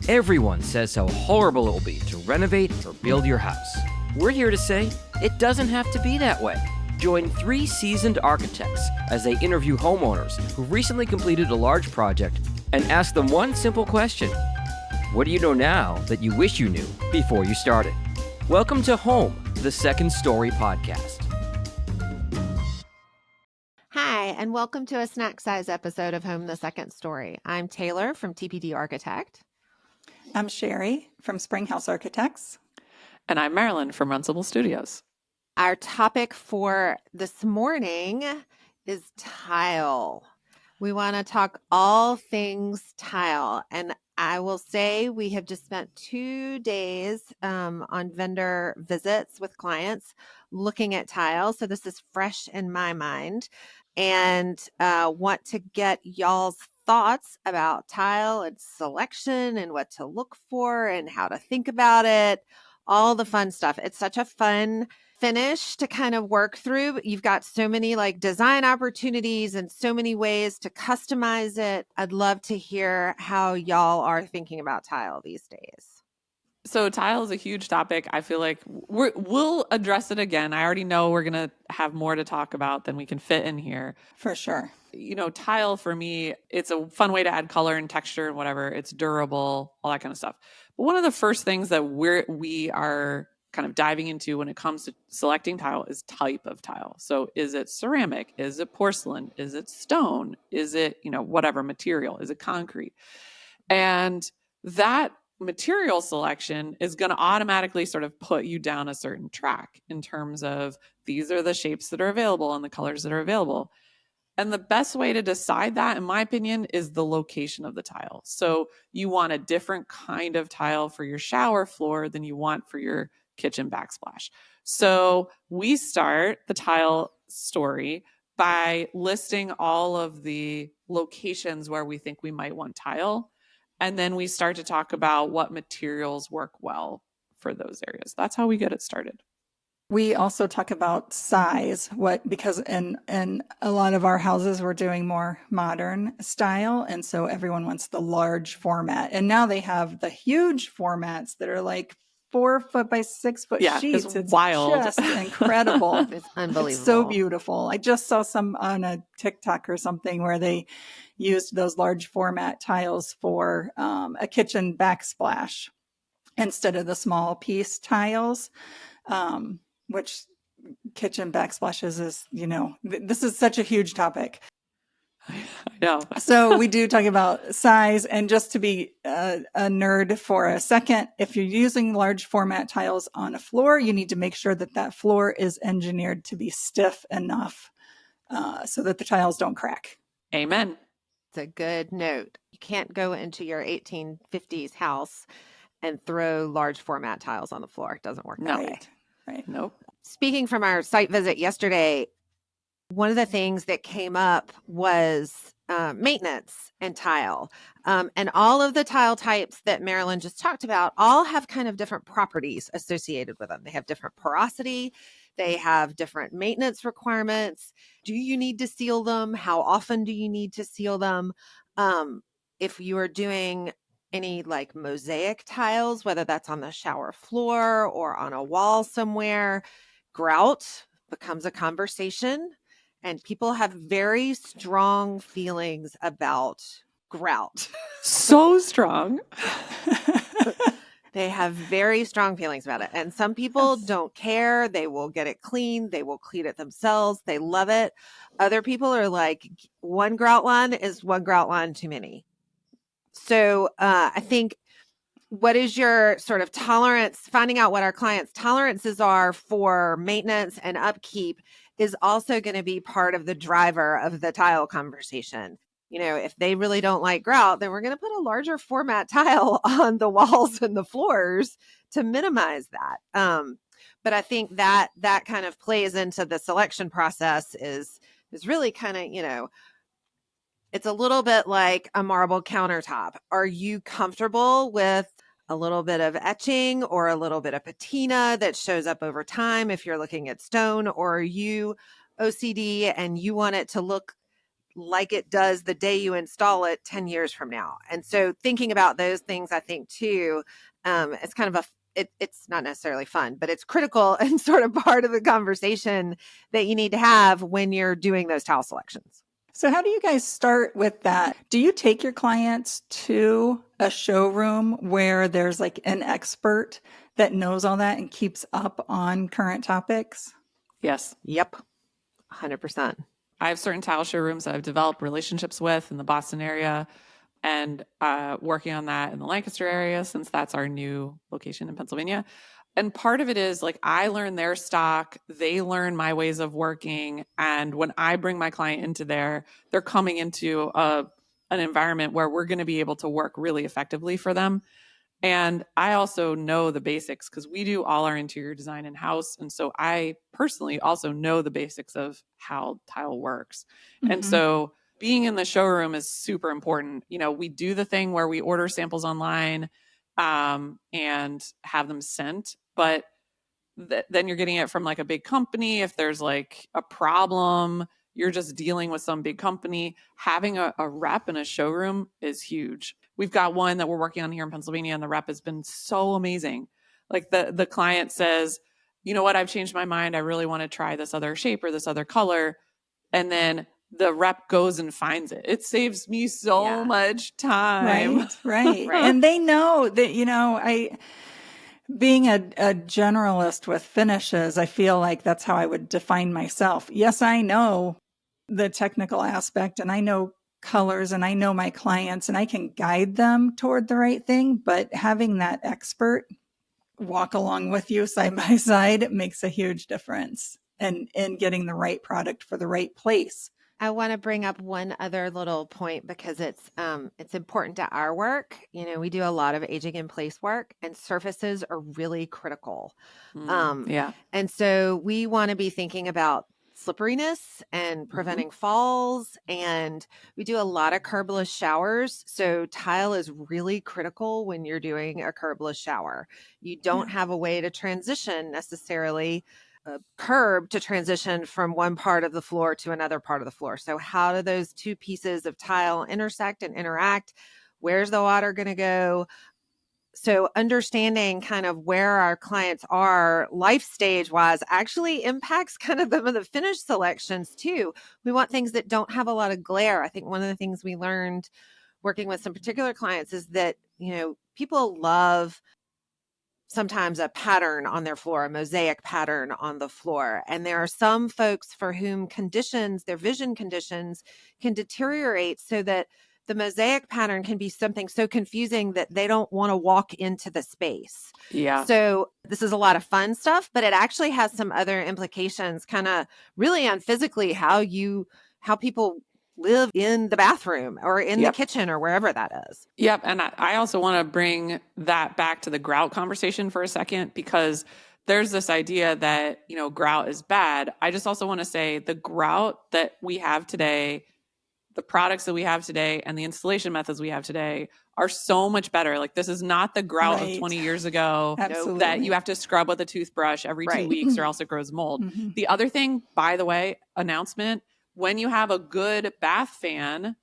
Everyone says how horrible it will be to renovate or build your house. We're here to say it doesn't have to be that way. Join 3 seasoned architects as they interview homeowners who recently completed a large project and ask them one simple question. What do you know now that you wish you knew before you started? Welcome to Home, the Second Story podcast. Hi, and welcome to a snack size episode of Home, the Second Story. I'm Taylor from TPD Architect. I'm Sherry from Springhouse Architects. And I'm Marilyn from Runcible Studios. Our topic for this morning is tile. We want to talk all things tile. And I will say we have just spent 2 days on vendor visits with clients looking at tile. So this is fresh in my mind and want to get y'all's thoughts about tile and selection and what to look for and how to think about it, all the fun stuff. It's such a fun finish to kind of work through, but you've got so many like design opportunities and so many ways to customize it. I'd love to hear how y'all are thinking about tile these days. So tile is a huge topic. I feel like we'll address it again. I already know we're going to have more to talk about than we can fit in here. For sure. You know, tile for me, it's a fun way to add color and texture and whatever. It's durable, all that kind of stuff. But one of the first things that we are kind of diving into when it comes to selecting tile is type of tile. So is it ceramic? Is it porcelain? Is it stone? Is it, whatever material? Is it concrete? And that material selection is going to automatically sort of put you down a certain track in terms of these are the shapes that are available and the colors that are available. And the best way to decide that, in my opinion, is the location of the tile. So you want a different kind of tile for your shower floor than you want for your kitchen backsplash. So we start the tile story by listing all of the locations where we think we might want tile. And then we start to talk about what materials work well for those areas. That's how we get it started. We also talk about size, because in a lot of our houses, we're doing more modern style. And so everyone wants the large format. And now they have the huge formats that are like 4 foot by 6 foot sheets. It's wild. Just incredible. It's unbelievable. It's so beautiful. I just saw some on a TikTok or something where they used those large format tiles for a kitchen backsplash instead of the small piece tiles, which kitchen backsplashes is, this is such a huge topic. I know. So we do talk about size, and just to be a nerd for a second, if you're using large format tiles on a floor, you need to make sure that that floor is engineered to be stiff enough so that the tiles don't crack. Amen. It's a good note. You can't go into your 1850s house and throw large format tiles on the floor. It doesn't work that way. Right. Nope. Speaking from our site visit yesterday, one of the things that came up was maintenance and tile. And all of the tile types that Marilyn just talked about all have kind of different properties associated with them. They have different porosity. They have different maintenance requirements. Do you need to seal them? How often do you need to seal them? If you are doing any like mosaic tiles, whether that's on the shower floor or on a wall somewhere, grout becomes a conversation. And people have very strong feelings about grout. So strong. They have very strong feelings about it. And some people don't care. They will get it clean. They will clean it themselves. They love it. Other people are like, one grout line is one grout line too many. So I think what is your sort of tolerance, finding out what our clients' tolerances are for maintenance and upkeep is also going to be part of the driver of the tile conversation. If they really don't like grout, then we're going to put a larger format tile on the walls and the floors to minimize that. But I think that kind of plays into the selection process is really kind of, it's a little bit like a marble countertop. Are you comfortable with a little bit of etching or a little bit of patina that shows up over time if you're looking at stone, or are you OCD and you want it to look like it does the day you install it 10 years from now. And so thinking about those things, I think too, it's kind of it's not necessarily fun, but it's critical and sort of part of the conversation that you need to have when you're doing those tile selections. So how do you guys start with that? Do you take your clients to a showroom where there's like an expert that knows all that and keeps up on current topics? Yes. Yep. 100%. I have certain tile showrooms that I've developed relationships with in the Boston area, and working on that in the Lancaster area, since that's our new location in Pennsylvania. And part of it is like I learn their stock, they learn my ways of working. And when I bring my client into there, they're coming into an environment where we're going to be able to work really effectively for them. And I also know the basics because we do all our interior design in-house. And so I personally also know the basics of how tile works. Mm-hmm. And so being in the showroom is super important. You know, we do the thing where we order samples online and have them sent, but then you're getting it from like a big company. If there's like a problem, you're just dealing with some big company. Having a rep in a showroom is huge. We've got one that we're working on here in Pennsylvania, and the rep has been so amazing. Like the client says, you know what, I've changed my mind. I really want to try this other shape or this other color. And then the rep goes and finds it. It saves me so much time. Right. And they know that, being a generalist with finishes, I feel like that's how I would define myself. Yes, I know the technical aspect and I know colors and I know my clients and I can guide them toward the right thing, but having that expert walk along with you side by side makes a huge difference in getting the right product for the right place. I want to bring up one other little point because it's important to our work. You know, we do a lot of aging in place work, and surfaces are really critical. And so we want to be thinking about slipperiness and preventing falls. And we do a lot of curbless showers. So tile is really critical when you're doing a curbless shower. You don't have a way to transition necessarily a curb to transition from one part of the floor to another part of the floor. So how do those two pieces of tile intersect and interact? Where's the water going to go? So understanding kind of where our clients are life stage wise actually impacts kind of the finish selections too. We want things that don't have a lot of glare. I think one of the things we learned working with some particular clients is that, people love sometimes a pattern on their floor, a mosaic pattern on the floor. And there are some folks for whom their vision conditions can deteriorate so that the mosaic pattern can be something so confusing that they don't want to walk into the space. Yeah. So this is a lot of fun stuff, but it actually has some other implications kind of really on physically how people live in the bathroom or in the kitchen or wherever that is. Yep. And I also want to bring that back to the grout conversation for a second, because there's this idea that, grout is bad. I just also want to say the grout that we have today, the products that we have today, and the installation methods we have today are so much better. Like, this is not the grout of 20 years ago that you have to scrub with a toothbrush every 2 weeks or else it grows mold. The other thing, by the way, announcement, when you have a good bath fan,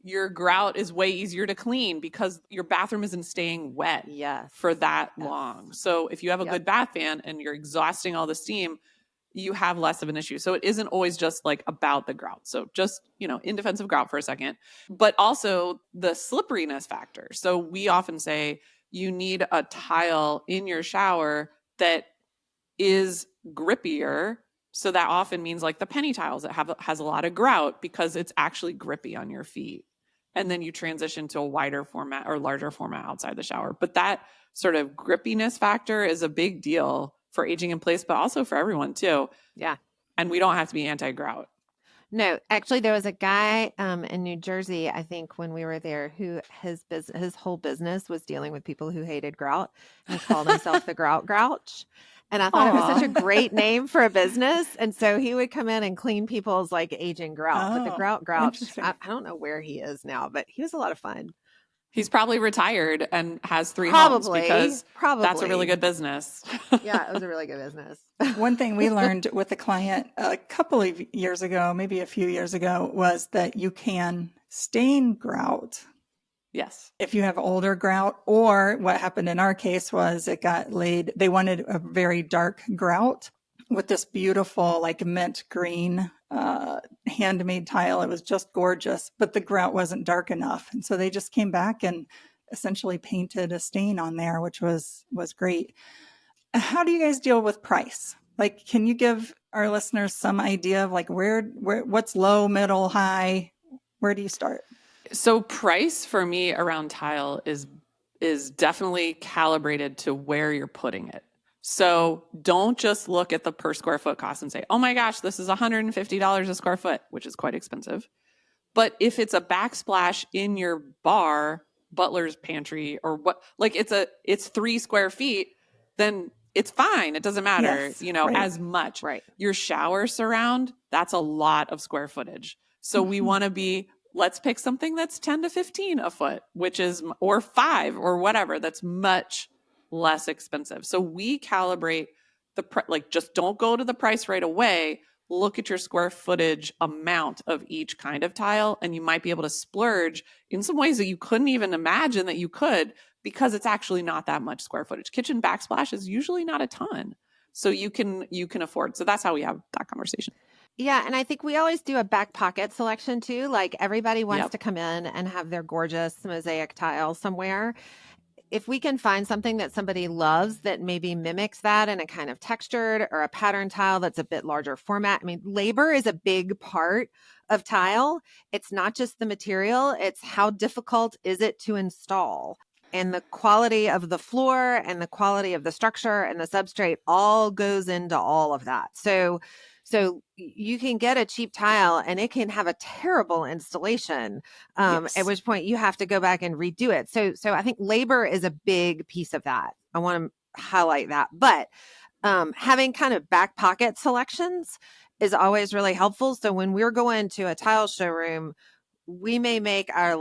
your grout is way easier to clean because your bathroom isn't staying wet for that long. So if you have a good bath fan and you're exhausting all the steam, you have less of an issue. So it isn't always just like about the grout. So just, in defense of grout for a second, but also the slipperiness factor. So we often say you need a tile in your shower that is grippier. So that often means like the penny tiles that has a lot of grout because it's actually grippy on your feet. And then you transition to a wider format or larger format outside the shower. But that sort of grippiness factor is a big deal for aging in place, but also for everyone too. Yeah. And we don't have to be anti-grout. No, actually there was a guy in New Jersey, I think when we were there, who his whole business was dealing with people who hated grout, and he called himself the Grout Grouch. And I thought it was such a great name for a business. And so he would come in and clean people's like aging grout. But the Grout Grouch, I don't know where he is now, but he was a lot of fun. He's probably retired and has 3 homes Probably. because that's a really good business. Yeah, it was a really good business. One thing we learned with a client a couple of years ago, maybe a few years ago, was that you can stain grout Yes. if you have older grout, or what happened in our case was it got laid. They wanted a very dark grout with this beautiful, like mint green, handmade tile. It was just gorgeous, but the grout wasn't dark enough. And so they just came back and essentially painted a stain on there, which was great. How do you guys deal with price? Like, can you give our listeners some idea of like where what's low, middle, high? Where do you start? So price for me around tile is definitely calibrated to where you're putting it. So don't just look at the per square foot cost and say, oh my gosh, this is $150 a square foot, which is quite expensive. But if it's a backsplash in your bar, butler's pantry, or what, like it's 3 square feet, then it's fine. It doesn't matter, Yes, right. As much. Right. Your shower surround, that's a lot of square footage. So we want to be, let's pick something that's 10 to 15 a foot, which is, or 5 or whatever, that's much less expensive. So we calibrate like just don't go to the price right away. Look at your square footage amount of each kind of tile, and you might be able to splurge in some ways that you couldn't even imagine that you could, because it's actually not that much square footage. Kitchen backsplash is usually not a ton. So you can afford. So that's how we have that conversation. Yeah, and I think we always do a back pocket selection too. Like everybody wants Yep. to come in and have their gorgeous mosaic tile somewhere. If we can find something that somebody loves that maybe mimics that in a kind of textured or a pattern tile that's a bit larger format. I mean, labor is a big part of tile. It's not just the material, it's how difficult is it to install. And the quality of the floor and the quality of the structure and the substrate all goes into all of that. So you can get a cheap tile and it can have a terrible installation, Yes. at which point you have to go back and redo it. So I think labor is a big piece of that. I want to highlight that. But having kind of back pocket selections is always really helpful. So when we're going to a tile showroom, we may make our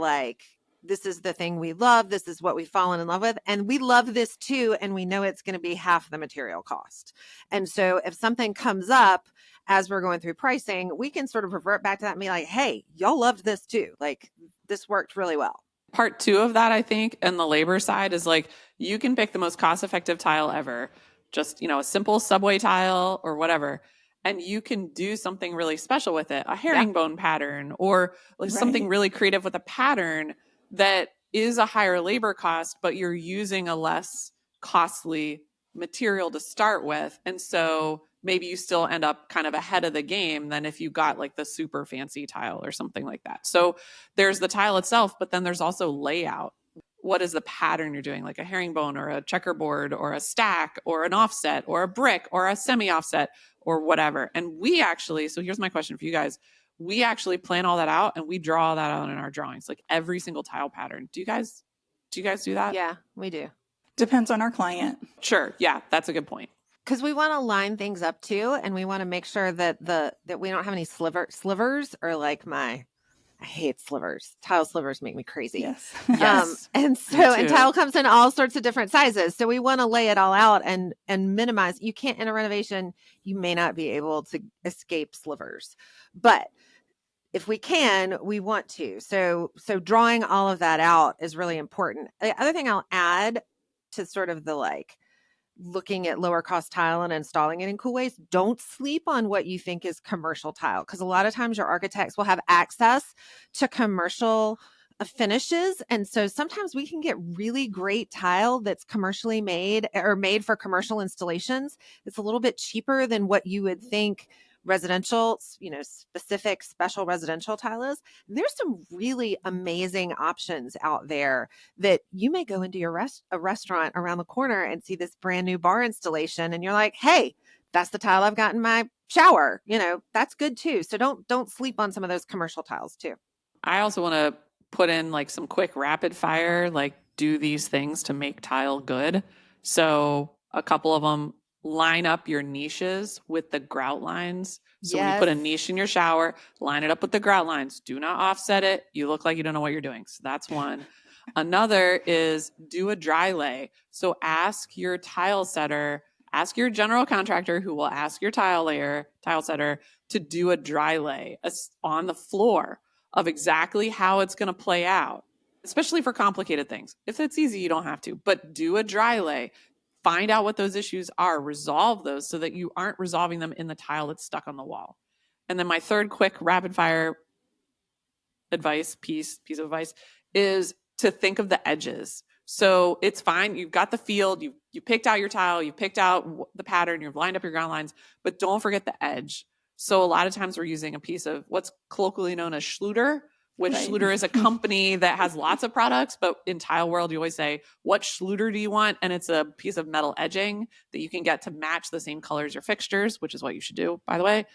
this is the thing we love. This is what we've fallen in love with. And we love this too. And we know it's going to be half the material cost. And so if something comes up as we're going through pricing, we can sort of revert back to that and be like, hey, y'all loved this too. Like this worked really well. Part 2 of that, I think, and the labor side is like, you can pick the most cost-effective tile ever, just, a simple subway tile or whatever. And you can do something really special with it, a herringbone pattern, or like something really creative with a pattern that is a higher labor cost, but you're using a less costly material to start with. And so maybe you still end up kind of ahead of the game than if you got like the super fancy tile or something like that. So there's the tile itself, but then there's also layout. What is the pattern you're doing, like a herringbone or a checkerboard or a stack or an offset or a brick or a semi-offset or whatever. And we actually, so here's my question for you guys. We actually plan all that out and we draw all that out in our drawings, like every single tile pattern. Do you guys do that? Yeah, we do. Depends on our client. Sure. Yeah, that's a good point. Because we want to line things up too, and we want to make sure that that we don't have any slivers or like I hate slivers. Tile slivers make me crazy. Yes. Yes. And tile comes in all sorts of different sizes. So we want to lay it all out and minimize. You can't, in a renovation, you may not be able to escape slivers, but if we can, we want to. So drawing all of that out is really important. The other thing I'll add to sort of the looking at lower cost tile and installing it in cool ways, don't sleep on what you think is commercial tile, because a lot of times your architects will have access to commercial finishes. And so sometimes we can get really great tile that's commercially made or made for commercial installations. It's a little bit cheaper than what you would think residential, specific special residential tile is. And there's some really amazing options out there that you may go into a restaurant around the corner and see this brand new bar installation. And you're like, hey, that's the tile I've got in my shower. That's good too. So don't sleep on some of those commercial tiles too. I also want to put in like some quick rapid fire, like do these things to make tile good. So a couple of them, line up your niches with the grout lines. So when you put a niche in your shower, line it up with the grout lines. Do not offset it. You look like you don't know what you're doing. So that's one. Another is do a dry lay. So ask your tile setter, ask your general contractor who will ask your tile setter to do a dry lay on the floor of exactly how it's going to play out, especially for complicated things. If it's easy, you don't have to, but do a dry lay. Find out what those issues are, resolve those so that you aren't resolving them in the tile that's stuck on the wall. And then my third quick rapid fire piece of advice is to think of the edges. So it's fine. You've got the field, you picked out your tile, you picked out the pattern, you've lined up your ground lines, but don't forget the edge. So a lot of times we're using a piece of what's colloquially known as Schluter, which Schluter is a company that has lots of products, but in tile world, you always say, what Schluter do you want? And it's a piece of metal edging that you can get to match the same color as your fixtures, which is what you should do, by the way.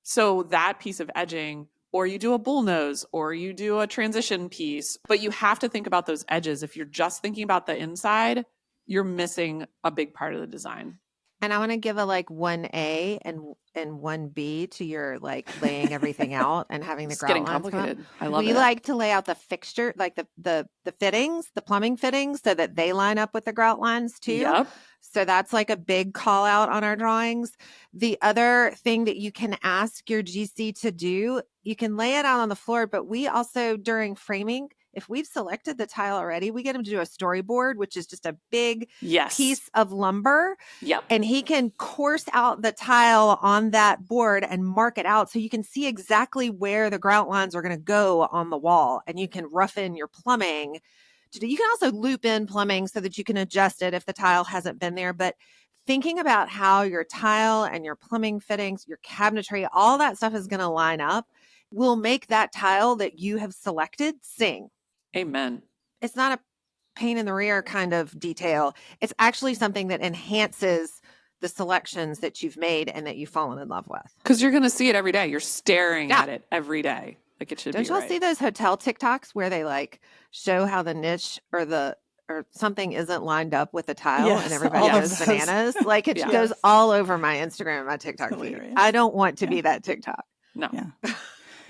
So that piece of edging, or you do a bullnose, or you do a transition piece, but you have to think about those edges. If you're just thinking about the inside, you're missing a big part of the design. And I want to give a 1A and 1B to your laying everything out and having the It's grout getting lines come up. complicated. I love it. We like to lay out the fixture, like the fittings, the plumbing fittings, so that they line up with the grout lines too. Yep. So that's like a big call out on our drawings. The other thing that you can ask your GC to do, you can lay it out on the floor, but we also, during framing, if we've selected the tile already, we get him to do a storyboard, which is just a big piece of lumber. Yep. And he can course out the tile on that board and mark it out so you can see exactly where the grout lines are going to go on the wall. And you can rough in your plumbing. You can also loop in plumbing so that you can adjust it if the tile hasn't been there. But thinking about how your tile and your plumbing fittings, your cabinetry, all that stuff is going to line up will make that tile that you have selected sing. Amen. It's not a pain in the rear kind of detail. It's actually something that enhances the selections that you've made and that you've fallen in love with. Because you're going to see it every day. You're staring at it every day. Like it should Don't be y'all right. see those hotel TikToks where they show how the niche or something isn't lined up with the tile and everybody goes bananas? It goes all over my Instagram and my TikTok feed. I don't want to be that TikTok. No. Yeah.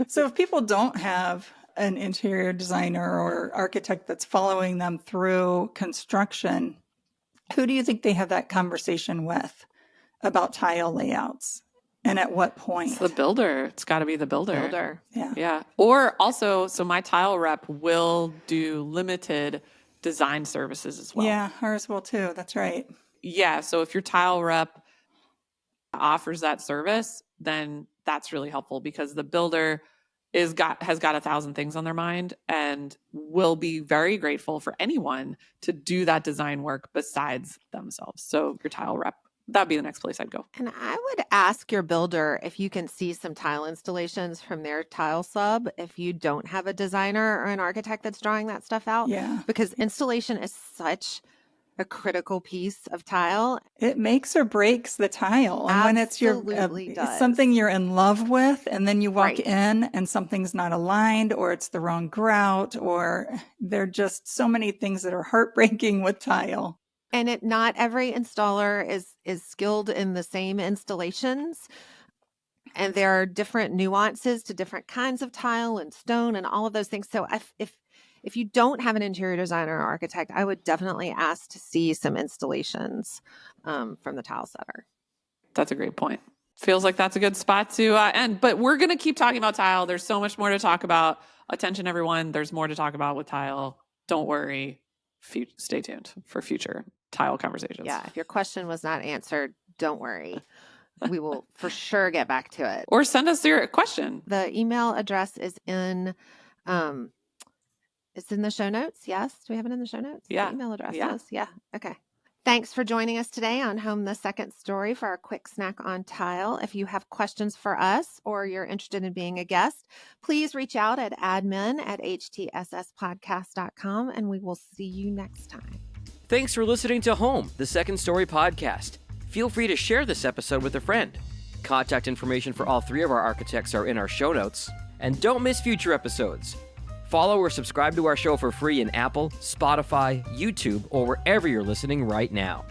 So if people don't have an interior designer or architect that's following them through construction, who do you think they have that conversation with about tile layouts? And at what point? It's the builder. It's got to be the builder. Yeah. Yeah. Or also, so my tile rep will do limited design services as well. Yeah, ours will too. That's right. Yeah. So if your tile rep offers that service, then that's really helpful because the builder has got 1,000 things on their mind and will be very grateful for anyone to do that design work besides themselves. So your tile rep, that'd be the next place I'd go. And I would ask your builder if you can see some tile installations from their tile sub if you don't have a designer or an architect that's drawing that stuff out. Yeah. Because installation is such a critical piece of tile. It makes or breaks the tile. And when it's does. something you're in love with, and then you walk in and something's not aligned, or it's the wrong grout, or there are just so many things that are heartbreaking with tile. And not every installer is skilled in the same installations. And there are different nuances to different kinds of tile and stone and all of those things. So if you don't have an interior designer or architect, I would definitely ask to see some installations from the tile setter. That's a great point. Feels like that's a good spot to end. But we're going to keep talking about tile. There's so much more to talk about. Attention, everyone. There's more to talk about with tile. Don't worry. Stay tuned for future tile conversations. Yeah. If your question was not answered, don't worry. We will for sure get back to it. Or send us your question. The email address is in it's in the show notes. Yes. Do we have it in the show notes? Yeah. The email address Yeah. is. Yeah. Okay. Thanks for joining us today on Home the Second Story for our quick snack on tile. If you have questions for us or you're interested in being a guest, please reach out at admin@htsspodcast.com and we will see you next time. Thanks for listening to Home, the Second Story podcast. Feel free to share this episode with a friend. Contact information for all three of our architects are in our show notes. And don't miss future episodes. Follow or subscribe to our show for free in Apple, Spotify, YouTube, or wherever you're listening right now.